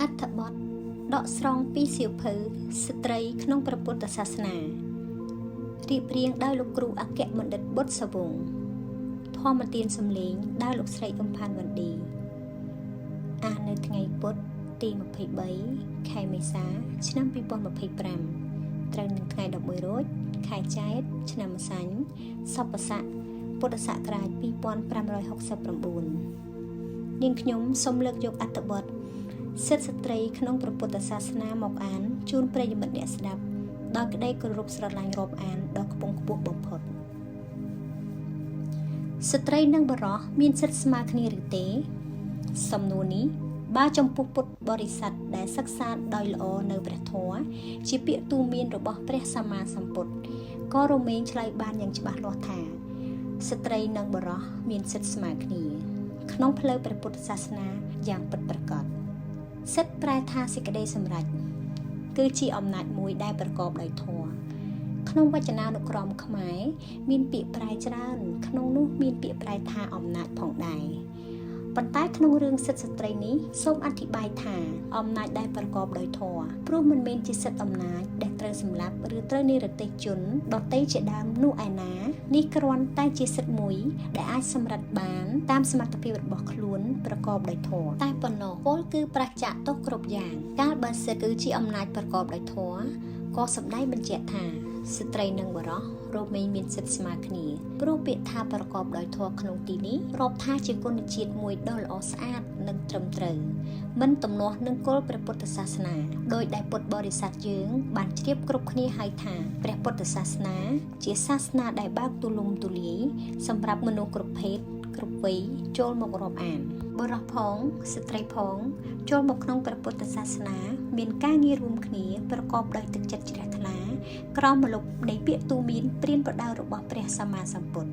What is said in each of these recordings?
អត្ថបទដកស្រង់ពីសៀវភៅស្ត្រីក្នុងព្រះពុទ្ធសាសនារៀបរៀងដោយលោកគ្រូអគ្គបណ្ឌិតបុត្រសវង្សធម្មទានសំឡេងដោយលោកស្រីអ៊ុំផាន់វណ្ឌីអាននៅថ្ងៃពុធទី23ខែមេសាឆ្នាំ2025ត្រូវនឹងថ្ងៃ11រោចខែចែកឆ្នាំម្សាញ់សប្បស័កពុទ្ធសករាជ2569នាងខ្ញុំសូមលើកយកអត្ថបទសិទ្ធិស្ត្រីក្នុងព្រះពុទ្ធសាសនាមកអានជូនប្រិយមិត្តអ្នកស្ដាប់ដោយក្តីគោរពស្រឡាញ់រាប់អានដ៏ខ្ពង់ខ្ពស់បំផុតស្ត្រីនិងបុរសមានសិទ្ធិស្មើគ្នាឬទេសំណួរនេះបើចំពោះពុទ្ធបរិស័ទដែលសិក្សាដោយល្អនៅព្រះធម៌ជាពាក្យទូន្មានរបស់ព្រះសម្មាសម្ពុទ្ធក៏រមែងឆ្លើយបានយ៉ាងច្បាស់លាស់ថាស្ត្រីនិងបុរសមានសិទ្ធិស្មើគ្នាក្នុងផ្លូវព្រះពុទ្ធសាសនាយ៉ាងពិតប្រាកដសិទ្ធិប្រែថាសេចក្តីសម្រេចគឺជាអំណាចមួយដែលប្រកបដោយធម៌ក្នុងវចនានុក្រមខ្មែរមានពាក្យប្រែច្រើនក្នុងនោះមានពាក្យប្រែថាអំណាចផងដែរប៉ុន្តែក្នុងរឿងសិទ្ធិស្ត្រីនេះសូមអធិប្បាយថាអំណាចដែលប្រកបដោយធម៌ព្រោះមិនមែនជាសិទ្ធិអំណាចដែលត្រូវសម្លាប់ឬត្រូវនិរទេសជនដទៃជាដើមនោះឯណានេះគ្រាន់តែជាសិទ្ធិមួយដែលអាចសម្រេចបានតាមសមត្ថភាពរបស់ខ្លួនប្រកបដោយធម៌តែប៉ុណ្ណោះពលគឺប្រឆាទោសគ្រប់យ៉ាងកាលបើសិទ្ធិគឺជាអំណាចប្រកបដោយធម៌ក៏សម្ដែងបញ្ជាក់ថាស្ត្រីនិងបុរសរមែងមានសិទ្ធិស្មើគ្នាព្រោះពាក្យថាប្រកបដោយធម៌ក្នុងទីនេះរាប់ថាជាគុណជាតិមួយដ៏ល្អស្អាតនិងត្រឹមត្រូវមិនទំនាស់នឹងគោលព្រះពុទ្ធសាសនាដោយដែលពុទ្ធបរិស័ទយើងបានជ្រាបគ្រប់គ្នាហើយថាព្រះពុទ្ធសាសនាជាសាសនាដែលបើកទូលំទូលាយសម្រាប់មនុស្សគ្រប់ភេទគ្រប់វ័យចូលមករាប់អានបុរសផងស្ត្រីផងចូលមកក្នុងព្រះពុទ្ធសាសនាមានការងាររួមគ្នាប្រកបដោយទឹកចិត្តជ្រះថ្លាក្រោមម្លប់នៃពាក្យទូន្មានព្រានប្រដៅរបស់ព្រះសម្មាសម្ពុទ្ធ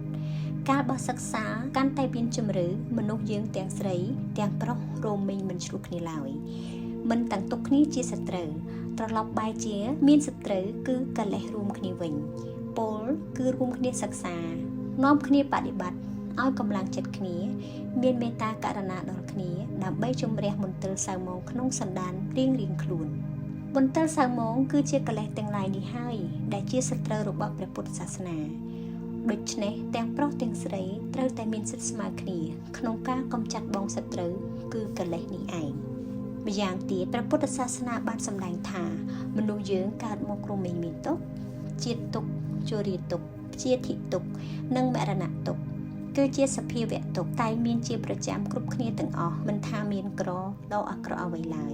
កាលបើសិក្សាកាន់តែមានជំរឿមនុស្សយើងទាំងស្រីទាំងប្រុសរមែងមិនឆ្លោះគ្នាឡើយមិនតាំងទុកគ្នាជាសត្រូវត្រឡប់បែរជាមានសត្រូវគឺកិលេសរួមគ្នាវិញពលគឺរួមគ្នាសិក្សានាំគ្នាបដិបត្តិឲ្យកម្លាំងចិត្តគ្នាមានមេត្តាករុណាដល់គ្នាដើម្បីជំរះមន្ទិលសៅហ្មងក្នុងសន្តានរៀងខ្លួនមន្ទិលសៅហ្មងគឺជាកិលេសទាំងឡាយនេះហើយដែលជាសត្រូវរបស់ព្រះពុទ្ធសាសនាដូច្នេះទាំងប្រុសទាំងស្រីត្រូវតែមានសិទ្ធិស្មើគ្នាក្នុងការកំចាត់បងសត្រូវគឺកិលេសនេះឯងម្យ៉ាងទៀតព្រះពុទ្ធសាសនាបានសម្ដែងថាមនុស្សយើងកើតមករមែងមានទុក្ខជាតិទុក្ខជរាទុក្ខជាធិទុក្ខនិងមរណៈទុក្ខគឺជាសភាវៈទុក្ខតែមានជាប្រចាំគ្រប់គ្នាទាំងអស់មិនថាមានក្រដល់អាក្រក់អ្វីឡើយ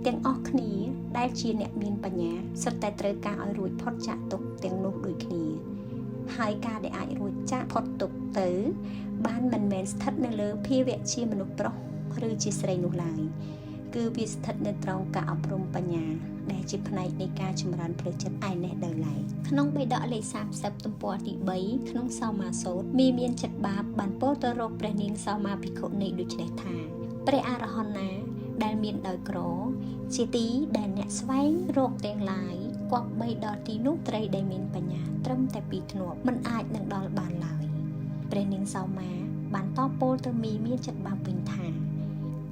ទាំងអស់គ្នាដែលជាអ្នកមានបញ្ញាសុទ្ធតែត្រូវការឲ្យរួចផុតចាកទុក្ខទាំងនោះដូចគ្នាហើយការដែលអាចរួចចាកផុតទុក្ខទៅបានមិនមែនស្ថិតនៅលើភាវៈជាមនុស្សប្រុសឬជាស្រីនោះឡើយគឺវាស្ថិតនៅត្រង់ការអប់រំបញ្ញាដែលជាផ្នែកនៃការចម្រើនផ្លូវចិត្តឯនេះដោយឡែកក្នុងបេដកលេខ30ទំព័រទី3ក្នុងសោមាសូត្រមានចិត្តបាបបានពោលទៅរកព្រះនាងសោមាភិក្ខុនេះដូចនេះថាព្រះអរហន្តណាដែលមានដោយក្រជាទីដែលអ្នកស្វែងរកទាំងឡាយគប្បីដល់ទីនោះត្រីដែលមានបញ្ញាត្រឹមតែពីធ្នាប់មិនអាចនឹងដល់បានឡើយព្រះនាងសោមាបានតបពោលទៅមានចិត្តបាបវិញថា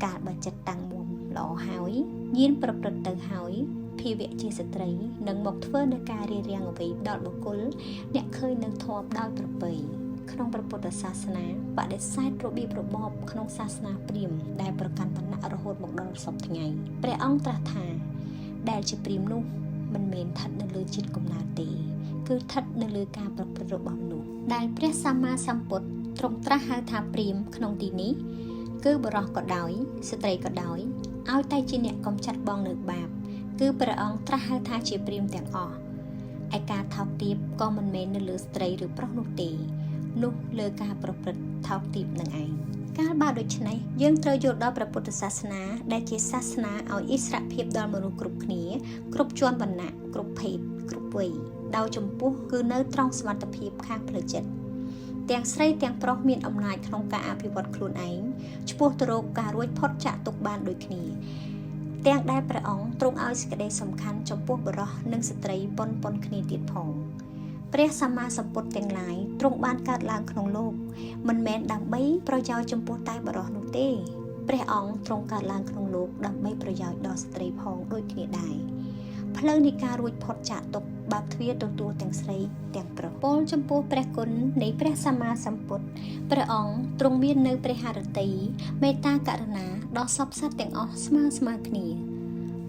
កាលបើចិត្តតាំងមុំល្អហើយញៀនប្រព្រឹត្តទៅហើយភាវៈជាស្ត្រីនឹងមកធ្វើនៅការរារាំងអ្វីដល់បុគ្គលអ្នកឃើញនឹងធម៌ដោយប្រពៃក្នុងព្រះពុទ្ធសាសនាបដិសេធរបៀបរបបក្នុងសាសនាព្រាហ្មណ៍ដែលប្រកាន់ឋានៈរហូតមកដល់សពថ្ងៃព្រះអង្គត្រាស់ថាដែលជាព្រាហ្មណ៍នោះមិនមែនស្ថិតនៅលើជាតិកំណើតទេគឺស្ថិតនៅលើការប្រព្រឹត្តរបស់មនុស្សដែលព្រះសម្មាសម្ពុទ្ធទ្រង់ត្រាស់ហៅថាព្រាហ្មណ៍ក្នុងទីនេះគឺបុរសក៏ដោយស្ត្រីក៏ដោយឲ្យតែជាអ្នកកំចាត់បងនៅបាបគឺព្រះអង្គត្រាស់ហៅថាជាព្រាហ្មណ៍ទាំងអស់ឯការថោកទាបក៏មិនមែននៅលើស្ត្រីឬប្រុសនោះទេនោះលើការប្រព្រឹត្តថោកទាបនឹងឯងកាលបើដូច្នេះយើងត្រូវយល់ដល់ព្រះពុទ្ធសាសនាដែលជាសាសនាឲ្យឥស្សរភាពដល់មនុស្សគ្រប់គ្នាគ្រប់ជាន់វណ្ណៈគ្រប់ភេទគ្រប់វ័យដោយចំពោះគឺនៅត្រង់សមត្ថភាពខាងផ្លូវចិត្តទាំងស្រីទាំងប្រុសមានអំណាចក្នុងការអភិវឌ្ឍខ្លួនឯងឆ្ពោះទៅរកការរួចផុតចាកទុក្ខបានដូចគ្នាទាំងដែលព្រះអង្គទ្រង់ឲ្យសេចក្តីសំខាន់ចំពោះបុរសនិងស្ត្រីប៉ុនគ្នាទៀតផងព្រះសម្មាសម្ពុទ្ធទាំងឡាយទ្រង់បានកើតឡើងក្នុងលោកមិនមែនដើម្បីប្រយោជន៍ចំពោះតែបុរសនោះទេ ព ព្រះអង្គទ្រង់កើតឡើងក្នុងលោកដើម្បីប្រយោជន៍ដល់ស្ត្រីផងដូចគ្នាដែរផ្លូវនៃការរួចផុតចាកទុក្ខបើកទ្វារទទួលទាំងស្រីទាំងប្រុសពោលចំពោះព្រះគុណនៃព្រះសម្មាសម្ពុទ្ធព្រះអង្គទ្រង់មាននៅព្រះハរតីមេត្តាករុណាដល់សពសត្វទាំងអស់ស្មើគ្នា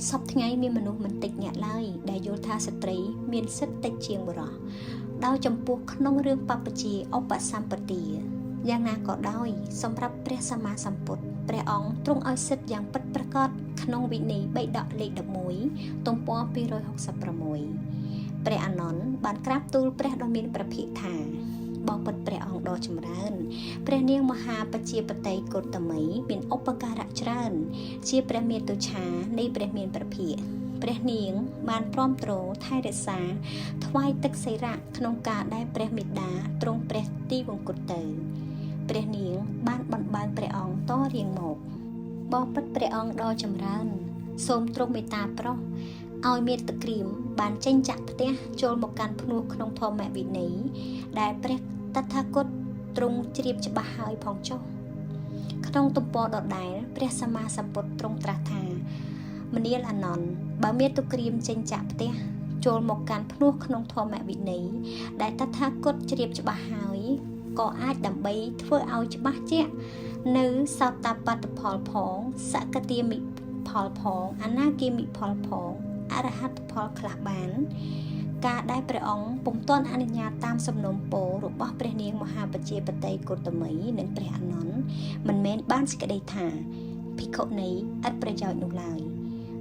សពថ្ងៃមានមនុស្សមិនតិចអ្នកឡើយដែលយល់ថាស្ត្រីមានសិទ្ធិតិចជាងបុរសដោយចំពោះក្នុងរឿងបព្វជិឧបសម្បទាយ៉ាងណាក៏ដោយសម្រាប់ព្រះសម្មាសម្ពុទ្ធព្រះអង្គទ្រង់ឲ្យសិទ្ធិយ៉ាងពិតប្រាកដក្នុងវិន័យបិដកលេខ11ទំព័រ266ព្រះអានន្ទបានក្រាបទូលព្រះដ៏មានព្រះភិក្ខថាបបិទ្ធព្រះអង្គដ៏ចម្រើនព្រះនាងមហាបជាបតីកុតមីមានឧបការៈច្រើនជាព្រះមាតុច្ឆានៃព្រះមានព្រះភិក្ខព្រះនាងបានព្រមទ្រថែរក្សាថ្វាយទឹកសិរៈក្នុងការដែលព្រះមេដាទ្រង់ព្រះទីវង្គតទៅព្រះនាងបានបណ្បើងព្រះអង្គតរៀងមកបបិទ្ធព្រះអង្គដ៏ចម្រើនសូមទ្រង់មេត្តាប្រោសឲ្យមេត្តក្រៀមបានចេញចាក់ផ្ទះចូលមកកាន់ភ្នោះក្នុងធម្មវិន័យដែលព្រះតថាគតទ្រង់ជ្រាបច្បាស់ហើយផងចុះក្នុងទំព័រដដែលព្រះសម្មាសម្ពុទ្ធទ្រង់ត្រាស់ថាមនាលអានន្ទបើមេត្តក្រៀមចេញចាក់ផ្ទះចូលមកកាន់ភ្នោះក្នុងធម្មវិន័យដែលតថាគតជ្រាបច្បាស់ហើយក៏អាចដើម្បីធ្វើឲ្យច្បាស់ជាក់នៅសោតាបត្តផលផងសកទាមិផលផងអនាគាមិផលផងអរហត្តផលខ្លះបានការដែលព្រះអង្គពុំទាន់អនុញ្ញាតតាមសំណូមពររបស់ព្រះនាងមហាបជាបតីកុតមីនិងព្រះអានន្ទមិនមែនបានសេចក្តីថាភិក្ខុនីឥតប្រយោជន៍នោះឡើយ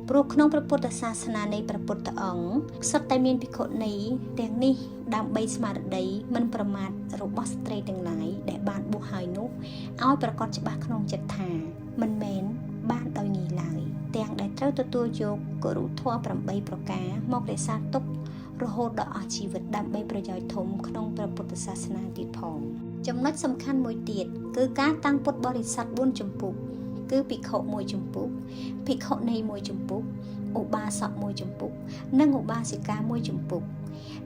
ព្រោះក្នុងព្រះពុទ្ធសាសនានៃព្រះពុទ្ធអង្គសុទ្ធតែមានភិក្ខុនីទាំងនេះដើម្បីស្មារតីមិនប្រមាថរបស់ស្ត្រីទាំងឡាយដែលបានបួសហើយនោះឲ្យប្រកាសច្បាស់ក្នុងចិត្តថាមិនមែនបានដោយងាយឡើយទាំងដែលត្រូវទទួលយកគរុធម៌8ប្រការមករក្សាទុករហូតដល់អស់ជីវិតដើម្បីប្រយោជន៍ធំក្នុងព្រះពុទ្ធសាសនាទៀតផងចំណុចសំខាន់មួយទៀតគឺការតាំងពុទ្ធបរិស័ទ4ជំពូកគឺភិក្ខុ1ជំពូកភិក្ខុនី1ជំពូកឧបាសក1ជំពូកនិងឧបាសិកា1ជំពូក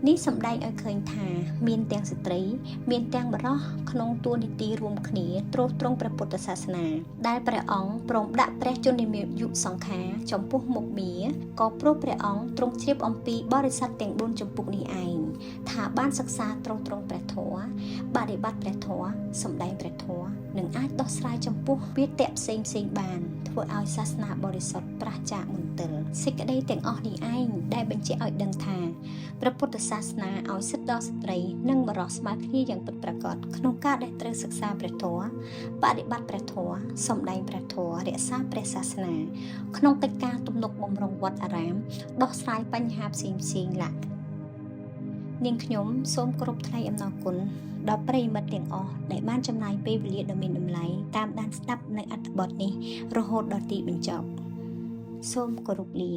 នេះសម្ដែងឲ្យឃើញថាមានទាំងស្ត្រីមានទាំងបុរសក្នុងតួនាទីរួមគ្នាទ្រទ្រង់ព្រះពុទ្ធសាសនាដែលព្រះអង្គព្រមដាក់ព្រះជន្មាយុសង្ខារចំពោះមុខមាក៏ព្រោះព្រះអង្គទ្រង់ជ្រាបអំពីបរិស័ទទាំង4ជំពូកនេះឯងថាបានសិក្សាទ្រង់ព្រះធម៌បដិបត្តិព្រះធម៌សម្ដែងព្រះធម៌និងអាចដោះស្រាយចំពោះវាទៈផ្សេងបានធ្វើឲ្យសាសនាបរិសុទ្ធប្រះចាកមន្ទិលសេចក្តីទាំងអស់នេះឯងដែលបញ្ជាក់ឲ្យដឹងថាព្រះពុទ្ធសាសនាឲ្យសិទ្ធិដល់ស្ត្រីនិងបុរសស្មើគ្នាយ៉ាងពិតប្រាកដក្នុងការដែលត្រូវសិក្សាព្រះធម៌បដិបត្តិព្រះធម៌សម្ដែងព្រះធម៌រក្សាព្រះសាសនាក្នុងកិច្ចការទំនុកបម្រុងវត្តអារាមដោះស្រាយបញ្ហាផ្សេងឡាក់នាងខ្ញុំសូមគោរពថ្លែងអំណរគុណដល់ប្រិយមិត្តទាំងអស់ដែលបានចំណាយពេលវេលាដ៏មានតម្លៃតាមដានស្ដាប់នៅអត្ថបទនេះរហូតដល់ទីបញ្ចប់សូមគោរពលា